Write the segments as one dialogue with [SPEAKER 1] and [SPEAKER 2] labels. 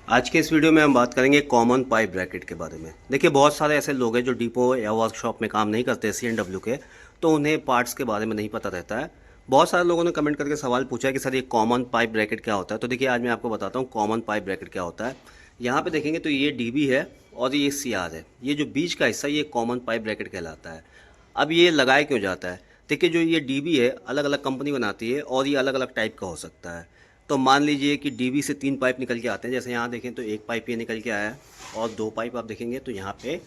[SPEAKER 1] आज के इस वीडियो में हम बात करेंगे कॉमन पाइप ब्रैकेट के बारे में। देखिए, बहुत सारे ऐसे लोग हैं जो डिपो या वर्कशॉप में काम नहीं करते C&W के, तो उन्हें पार्ट्स के बारे में नहीं पता रहता है। बहुत सारे लोगों ने कमेंट करके सवाल पूछा है कि सर ये कॉमन पाइप ब्रैकेट क्या होता है। तो देखिए, आज मैं आपको बताता हूँ कॉमन पाइप ब्रैकेट क्या होता है। यहाँ पे देखेंगे तो ये DB है और ये CR है। ये जो बीच का हिस्सा ये कॉमन पाइप ब्रैकेट कहलाता है। अब ये लगाया क्यों जाता है? देखिए, जो ये DB है अलग अलग कंपनी बनाती है और ये अलग अलग टाइप का हो सकता है। तो मान लीजिए कि DB से 3 पाइप निकल के आते हैं। जैसे यहाँ देखें तो एक पाइप ये निकल के आया है और 2 पाइप आप देखेंगे तो यहाँ पे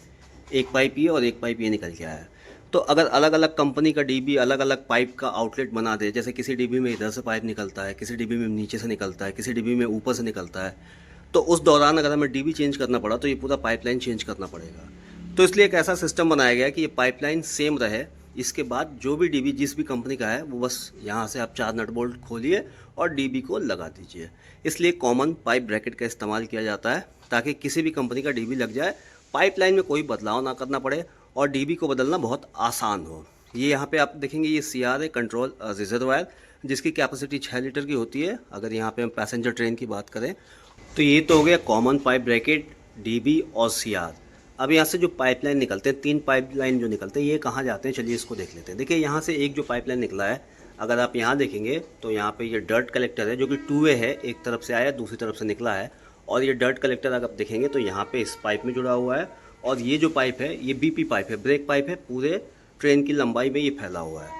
[SPEAKER 1] एक पाइप ये और एक पाइप ये निकल के आया है। तो अगर अलग अलग कंपनी का DB अलग अलग पाइप का आउटलेट बना दे, जैसे किसी DB में इधर से पाइप निकलता है, किसी DB में नीचे से निकलता है, किसी DB में ऊपर से निकलता है, तो उस दौरान अगर हमें DB चेंज करना पड़ा तो ये पूरा पाइपलाइन चेंज करना पड़ेगा। तो इसलिए एक ऐसा सिस्टम बनाया गया कि ये पाइपलाइन सेम रहे। इसके बाद जो भी DB जिस भी कंपनी का है वो बस यहाँ से आप 4 नट बोल्ट खोलिए और DB को लगा दीजिए। इसलिए कॉमन पाइप ब्रैकेट का इस्तेमाल किया जाता है ताकि किसी भी कंपनी का DB लग जाए, पाइपलाइन में कोई बदलाव ना करना पड़े और DB को बदलना बहुत आसान हो। ये यहाँ पे आप देखेंगे ये CR है, कंट्रोल रिजर्वायर, जिसकी कैपेसिटी 6 लीटर की होती है। अगर यहाँ पे हम पैसेंजर ट्रेन की बात करें तो ये तो हो गया कॉमन पाइप ब्रैकेट, DB और CR। अब यहाँ से जो पाइपलाइन निकलते हैं, 3 पाइपलाइन जो निकलते हैं, ये कहाँ जाते हैं चलिए इसको देख लेते हैं। देखिए, यहाँ से एक जो पाइपलाइन निकला है, अगर आप यहाँ देखेंगे तो यहाँ पे ये डर्ट कलेक्टर है जो कि 2 वे है, एक तरफ से आया दूसरी तरफ से निकला है। और ये डर्ट कलेक्टर अगर आप देखेंगे तो यहाँ पे इस पाइप में जुड़ा हुआ है। और ये जो पाइप है ये BP पाइप है, ब्रेक पाइप है, पूरे ट्रेन की लंबाई में ये फैला हुआ है।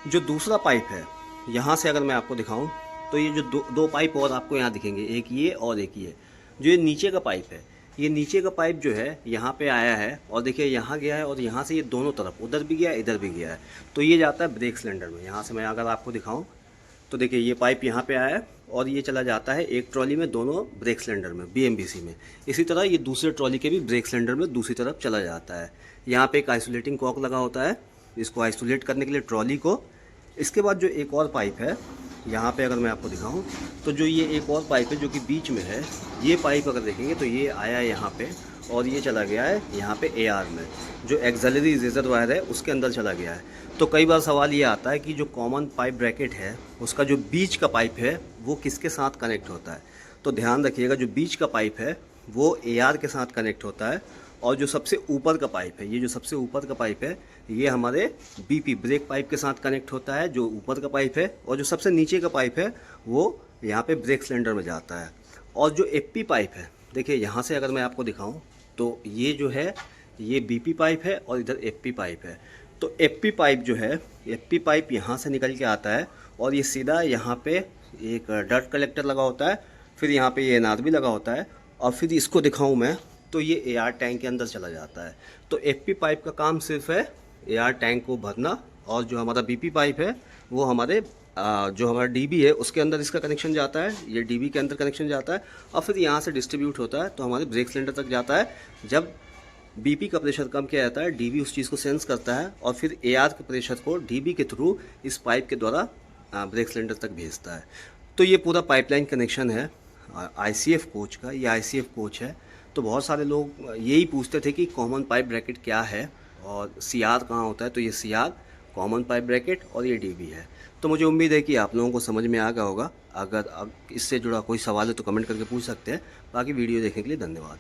[SPEAKER 1] जो दूसरा पाइप है, यहाँ से अगर मैं आपको दिखाऊँ तो ये जो दो पाइप और आपको यहाँ दिखेंगे, एक ये और एक ये। जो ये नीचे का पाइप है, ये नीचे का पाइप जो है यहाँ पे आया है और देखिए यहाँ गया है और यहाँ से ये दोनों तरफ, उधर भी गया इधर भी गया है, तो ये जाता है ब्रेक सिलेंडर में। यहाँ से मैं अगर आपको दिखाऊं तो देखिए ये पाइप यहाँ पे आया है और ये चला जाता है एक ट्रॉली में, दोनों ब्रेक सिलेंडर में, BMBC में। इसी तरह ये दूसरे ट्रॉली के भी ब्रेक सिलेंडर में दूसरी तरफ चला जाता है। यहाँ पे एक आइसोलेटिंग कॉक लगा होता है इसको आइसोलेट करने के लिए ट्रॉली को। इसके बाद जो एक और पाइप है यहाँ पे अगर मैं आपको दिखाऊं तो जो ये एक और पाइप है जो कि बीच में है, ये पाइप अगर देखेंगे तो ये आया यहाँ पे और ये चला गया है यहाँ पे AR में, जो एक्सिलरी रिजर्वायर है उसके अंदर चला गया है। तो कई बार सवाल ये आता है कि जो कॉमन पाइप ब्रैकेट है उसका जो बीच का पाइप है वो किसके साथ कनेक्ट होता है। तो ध्यान रखिएगा, जो बीच का पाइप है वो AR के साथ कनेक्ट होता है और जो सबसे ऊपर का पाइप है, ये जो सबसे ऊपर का पाइप है ये हमारे BP ब्रेक पाइप के साथ कनेक्ट होता है, जो ऊपर का पाइप है। और जो सबसे नीचे का पाइप है वो यहाँ पे ब्रेक सिलेंडर में जाता है। और जो FP पाइप है, देखिए यहाँ से अगर मैं आपको दिखाऊं तो ये जो है ये BP पाइप है और इधर FP पाइप है। तो FP पाइप जो है, FP पाइप यहाँ से निकल के आता है और ये सीधा यहाँ पे एक डर्ट कलेक्टर लगा होता है, फिर यहाँ पे ये NR भी लगा होता है और फिर इसको दिखाऊँ मैं तो ये AR टैंक के अंदर चला जाता है। तो FP पाइप का काम सिर्फ है AR टैंक को भरना, और जो हमारा BP पाइप है वो हमारे जो हमारा DB है उसके अंदर इसका कनेक्शन जाता है, ये DB के अंदर कनेक्शन जाता है और फिर यहाँ से डिस्ट्रीब्यूट होता है तो हमारे ब्रेक सिलेंडर तक जाता है। जब BP का प्रेशर कम किया जाता है, DB उस चीज़ को सेंस करता है और फिर AR के प्रेशर को DB के थ्रू इस पाइप के द्वारा ब्रेक सिलेंडर तक भेजता है। तो ये पूरा पाइपलाइन कनेक्शन है ICF कोच का, ये ICF कोच है। तो बहुत सारे लोग यही पूछते थे कि कॉमन पाइप ब्रैकेट क्या है और CR कहाँ होता है। तो ये CR कॉमन पाइप ब्रैकेट और ये DB है। तो मुझे उम्मीद है कि आप लोगों को समझ में आ गया होगा। अगर इससे जुड़ा कोई सवाल है तो कमेंट करके पूछ सकते हैं। बाकी वीडियो देखने के लिए धन्यवाद।